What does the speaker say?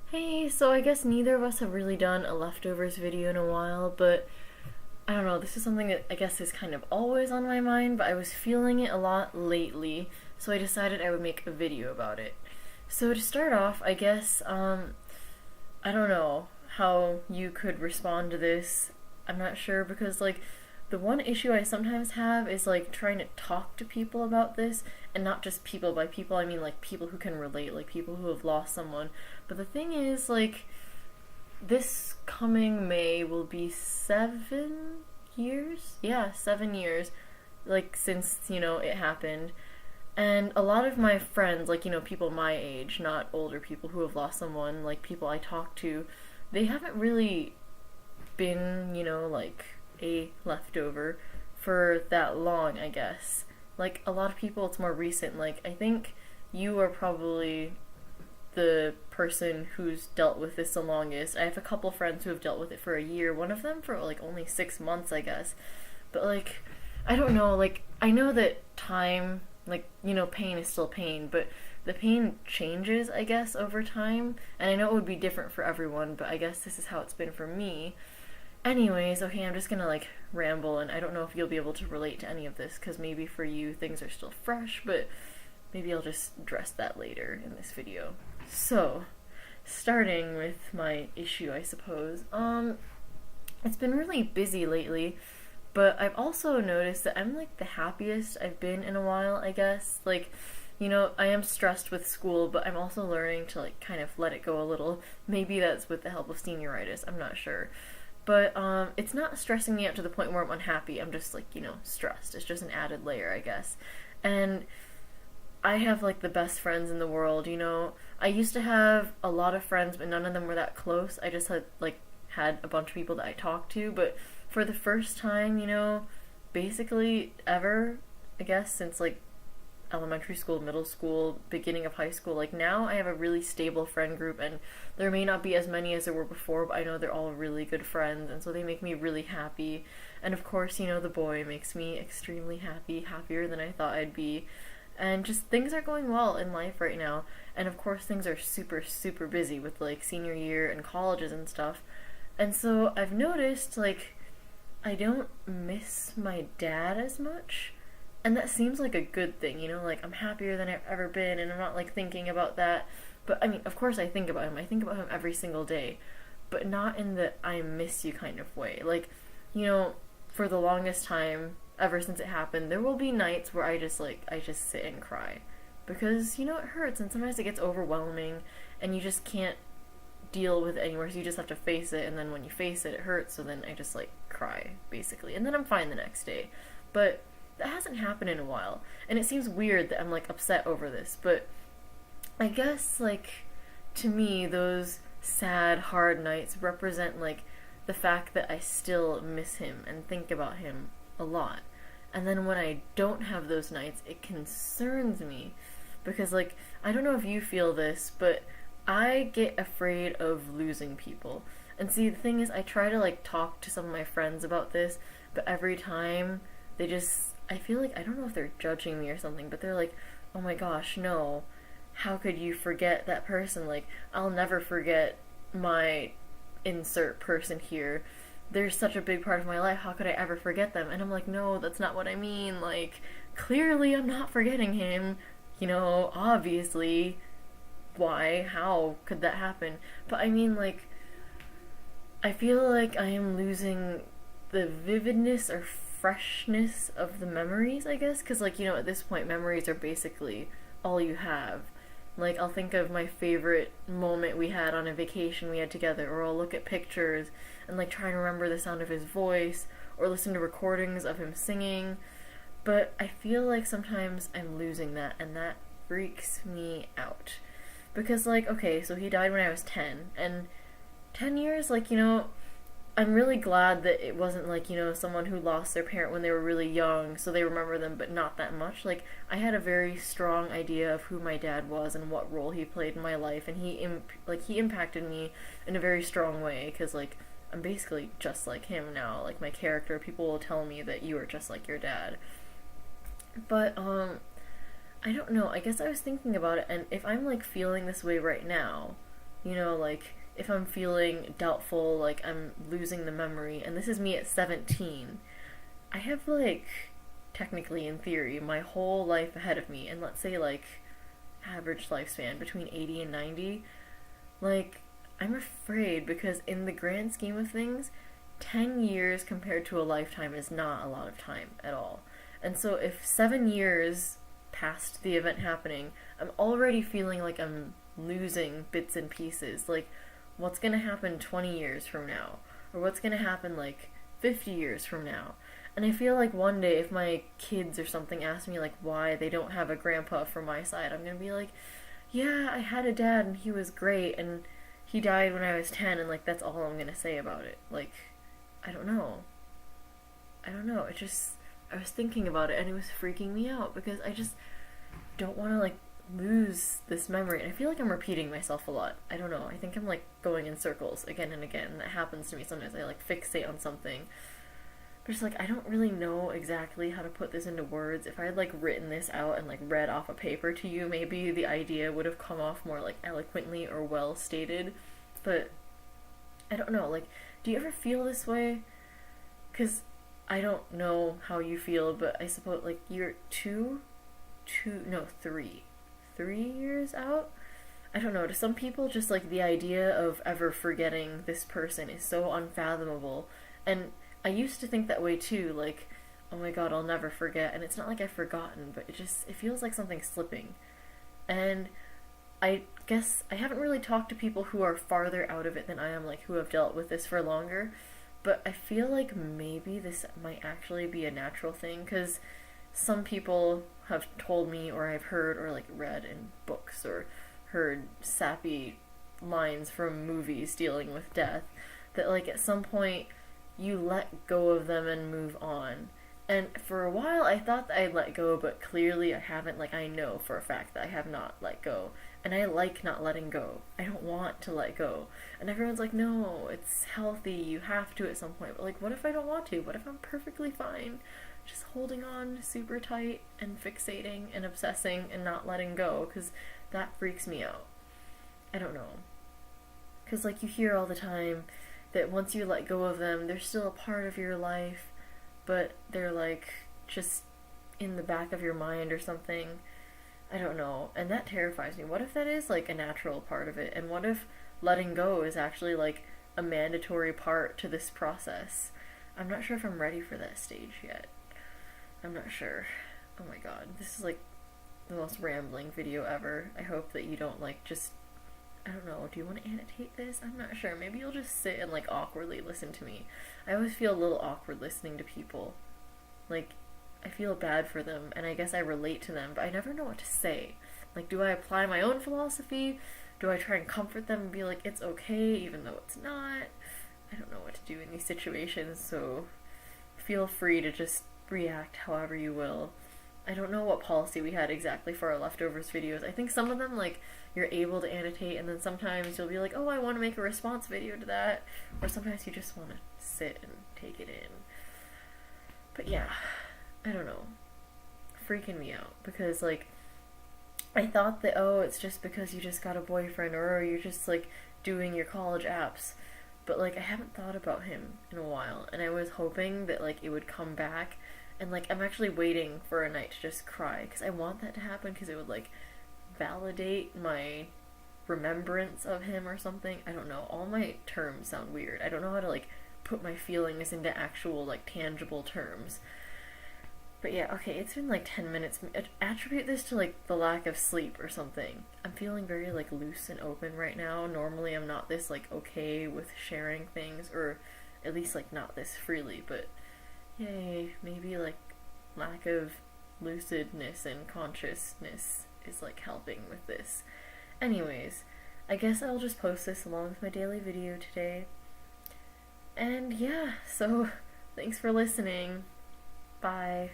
Hey, so I guess neither of us have really done a leftovers video in a while, but I don't know, this is something that I guess is kind of always on my mind, but I was feeling it a lot lately, so I decided I would make a video about it. So to start off, I guess, I don't know how you could respond to this. I'm not sure because, like, the one issue I sometimes have is like trying to talk to people about this, and not just people. By people I mean like people who can relate, like people who have lost someone. But the thing is, like, this coming May will be 7 years? Yeah, 7 years, like, since, it happened. And a lot of my friends, like, people my age, not older people who have lost someone, like people I talk to, they haven't really been, like a leftover for that long, I guess. Like, a lot of people, it's more recent. Like, I think you are probably the person who's dealt with this the longest. I have a couple friends who have dealt with it for a year, one of them for like only 6 months, I guess. But like, I don't know, like, I know that time, like, pain is still pain, but the pain changes, I guess, over time. And I know it would be different for everyone, but I guess this is how it's been for me. Anyways, okay, I'm just gonna like ramble, and I don't know if you'll be able to relate to any of this because maybe for you things are still fresh, but maybe I'll just address that later in this video. So, starting with my issue, I suppose. It's been really busy lately, but I've also noticed that I'm like the happiest I've been in a while, I guess. Like, I am stressed with school, but I'm also learning to like kind of let it go a little. Maybe that's with the help of senioritis, I'm not sure. But it's not stressing me out to the point where I'm unhappy. I'm just like, stressed. It's just an added layer, I guess. And I have like the best friends in the world. I used to have a lot of friends, but none of them were that close. I just had a bunch of people that I talked to, but for the first time, basically ever, I guess, since like elementary school, middle school, beginning of high school, like now I have a really stable friend group, and there may not be as many as there were before, but I know they're all really good friends, and so they make me really happy. And of course, the boy makes me extremely happy, happier than I thought I'd be. And just things are going well in life right now. And of course, things are super, super busy with like senior year and colleges and stuff. And so I've noticed, like, I don't miss my dad as much. And that seems like a good thing, like I'm happier than I've ever been, and I'm not like thinking about that. But I mean, of course I think about him. I think about him every single day, but not in the I miss you kind of way. Like, for the longest time, ever since it happened, there will be nights where I just sit and cry because it hurts, and sometimes it gets overwhelming, and you just can't deal with it anymore. So you just have to face it, and then when you face it, it hurts. So then I just like cry basically, and then I'm fine the next day. But that hasn't happened in a while, and it seems weird that I'm like upset over this, but I guess like to me those sad hard nights represent like the fact that I still miss him and think about him a lot. And then when I don't have those nights, it concerns me because like I don't know if you feel this, but I get afraid of losing people. And see, the thing is, I try to like talk to some of my friends about this, but every time they just, I feel like, I don't know if they're judging me or something, but they're like, oh my gosh, no, how could you forget that person? Like, I'll never forget my insert person here. They're such a big part of my life. How could I ever forget them? And I'm like, no, that's not what I mean. Like, clearly I'm not forgetting him. Obviously. Why? How could that happen? But I mean, like, I feel like I am losing the vividness or freshness of the memories, I guess, because like at this point memories are basically all you have. Like, I'll think of my favorite moment we had on a vacation we had together, or I'll look at pictures and like try and remember the sound of his voice or listen to recordings of him singing. But I feel like sometimes I'm losing that, and that freaks me out because like, okay, so he died when I was 10, and 10 years, like, I'm really glad that it wasn't like, someone who lost their parent when they were really young, so they remember them, but not that much. Like, I had a very strong idea of who my dad was and what role he played in my life, and he impacted me in a very strong way, because, like, I'm basically just like him now. Like, my character, people will tell me that you are just like your dad. But, I don't know, I guess I was thinking about it, and if I'm, like, feeling this way right now, You know, like if I'm feeling doubtful, like I'm losing the memory, and this is me at 17, I have like, technically in theory, my whole life ahead of me, and let's say like average lifespan between 80 and 90. Like, I'm afraid because in the grand scheme of things, 10 years compared to a lifetime is not a lot of time at all. And so if 7 years past the event happening, I'm already feeling like I'm losing bits and pieces. Like, what's gonna happen 20 years from now? Or what's gonna happen like 50 years from now? And I feel like one day if my kids or something ask me like why they don't have a grandpa from my side, I'm gonna be like, yeah, I had a dad and he was great and he died when I was 10 and like that's all I'm gonna say about it. Like, I don't know. I don't know. It just, I was thinking about it and it was freaking me out because I just don't want to like lose this memory. And I feel like I'm repeating myself a lot. I don't know. I think I'm like going in circles again and again. And that happens to me sometimes. I like fixate on something. But it's like I don't really know exactly how to put this into words. If I had like written this out and like read off a paper to you, maybe the idea would have come off more like eloquently or well stated. But I don't know. Like, do you ever feel this way? Because I don't know how you feel, but I suppose like you're no, 3 years out. I don't know. To some people, just like the idea of ever forgetting this person is so unfathomable. And I used to think that way too. Like, oh my god, I'll never forget. And it's not like I've forgotten, but it feels like something's slipping. And I guess I haven't really talked to people who are farther out of it than I am, like who have dealt with this for longer. But I feel like maybe this might actually be a natural thing because some people have told me, or I've heard, or like read in books, or heard sappy lines from movies dealing with death, that like at some point you let go of them and move on. And for a while I thought that I'd let go, but clearly I haven't. Like, I know for a fact that I have not let go. And I like not letting go. I don't want to let go. And everyone's like, no, it's healthy, you have to at some point. But like, what if I don't want to? What if I'm perfectly fine just holding on super tight and fixating and obsessing and not letting go? Because that freaks me out. I don't know. Because like you hear all the time that once you let go of them, they're still a part of your life, but they're like just in the back of your mind or something. I don't know. And that terrifies me. What if that is like a natural part of it? And what if letting go is actually like a mandatory part to this process? I'm not sure if I'm ready for that stage yet. I'm not sure. Oh my god. This is like the most rambling video ever. I hope that you don't like just, I don't know, do you want to annotate this? I'm not sure. Maybe you'll just sit and like awkwardly listen to me. I always feel a little awkward listening to people. Like, I feel bad for them, and I guess I relate to them, but I never know what to say. Like, do I apply my own philosophy? Do I try and comfort them and be like, it's okay, even though it's not? I don't know what to do in these situations, so feel free to just react however you will. I don't know what policy we had exactly for our leftovers videos. I think some of them, like, you're able to annotate, and then sometimes you'll be like, oh, I want to make a response video to that, or sometimes you just want to sit and take it in. But yeah, I don't know. Freaking me out, because, like, I thought that, oh, it's just because you just got a boyfriend, or you're just, like, doing your college apps, but, like, I haven't thought about him in a while, and I was hoping that, like, it would come back. And, like, I'm actually waiting for a night to just cry, because I want that to happen, because it would, like, validate my remembrance of him or something. I don't know. All my terms sound weird. I don't know how to, like, put my feelings into actual, like, tangible terms. But yeah, okay, it's been, like, 10 minutes. Attribute this to, like, the lack of sleep or something. I'm feeling very, like, loose and open right now. Normally I'm not this, like, okay with sharing things, or at least, like, not this freely, but yay, maybe like lack of lucidness and consciousness is like helping with this. Anyways, I guess I'll just post this along with my daily video today. And yeah, so thanks for listening. Bye.